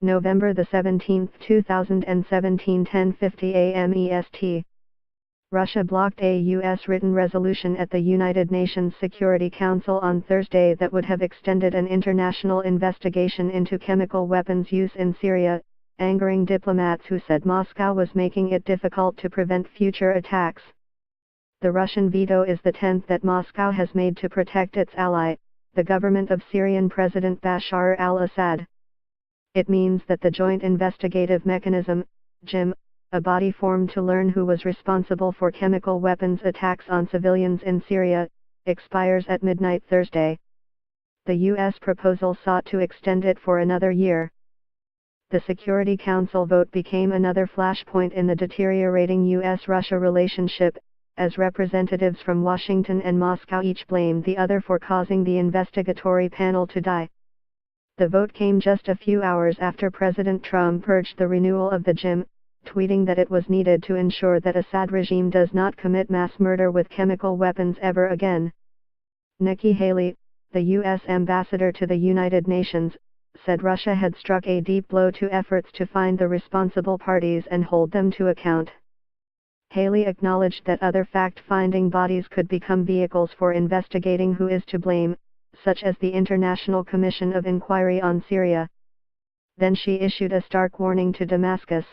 November 17, 2017, 10:50 a.m. EST. Russia blocked a U.S. written resolution at the United Nations Security Council on Thursday that would have extended an international investigation into chemical weapons use in Syria, angering diplomats who said Moscow was making it difficult to prevent future attacks. The Russian veto is the 10th that Moscow has made to protect its ally, the government of Syrian President Bashar al-Assad. It means that the Joint Investigative Mechanism, JIM, a body formed to learn who was responsible for chemical weapons attacks on civilians in Syria, expires at midnight Thursday. The U.S. proposal sought to extend it for another year. The Security Council vote became another flashpoint in the deteriorating U.S.-Russia relationship, as representatives from Washington and Moscow each blamed the other for causing the investigatory panel to die. The vote came just a few hours after President Trump urged the renewal of the JIM, tweeting that it was needed to ensure that Assad regime does not commit mass murder with chemical weapons ever again. Nikki Haley, the U.S. ambassador to the United Nations, said Russia had struck a deep blow to efforts to find the responsible parties and hold them to account. Haley acknowledged that other fact-finding bodies could become vehicles for investigating who is to blame, such as the International Commission of Inquiry on Syria. Then she issued a stark warning to Damascus.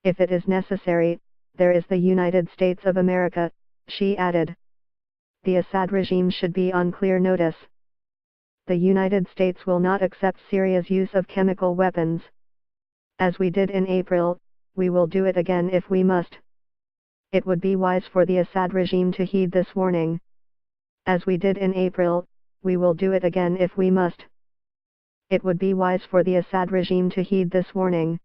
If it is necessary, there is the United States of America, she added. The Assad regime should be on clear notice. The United States will not accept Syria's use of chemical weapons. As we did in April, we will do it again if we must. It would be wise for the Assad regime to heed this warning. As we did in April, we will do it again if we must. It would be wise for the Assad regime to heed this warning.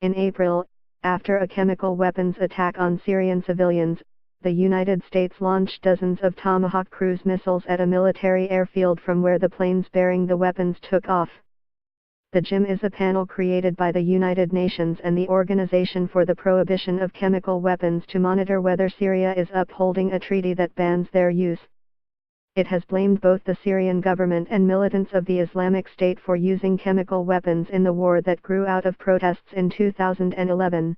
In April, after a chemical weapons attack on Syrian civilians, the United States launched dozens of Tomahawk cruise missiles at a military airfield from where the planes bearing the weapons took off. The JIM is a panel created by the United Nations and the Organization for the Prohibition of Chemical Weapons to monitor whether Syria is upholding a treaty that bans their use. It has blamed both the Syrian government and militants of the Islamic State for using chemical weapons in the war that grew out of protests in 2011.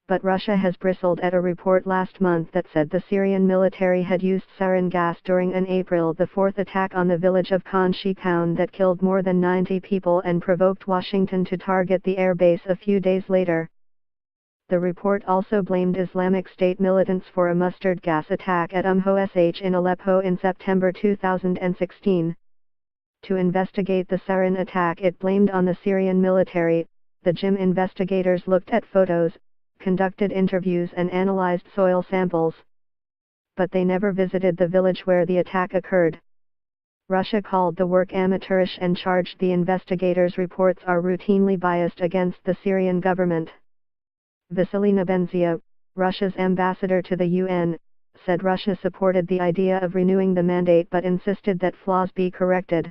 But Russia has bristled at a report last month that said the Syrian military had used sarin gas during an April 4 attack on the village of Khan Sheikhoun that killed more than 90 people and provoked Washington to target the air base a few days later. The report also blamed Islamic State militants for a mustard gas attack at Sh in Aleppo in September 2016. To investigate the sarin attack it blamed on the Syrian military, the JIM investigators looked at photos, conducted interviews and analyzed soil samples. But they never visited the village where the attack occurred. Russia called the work amateurish and charged the investigators' reports are routinely biased against the Syrian government. Vasily Nebenzia, Russia's ambassador to the UN, said Russia supported the idea of renewing the mandate but insisted that flaws be corrected.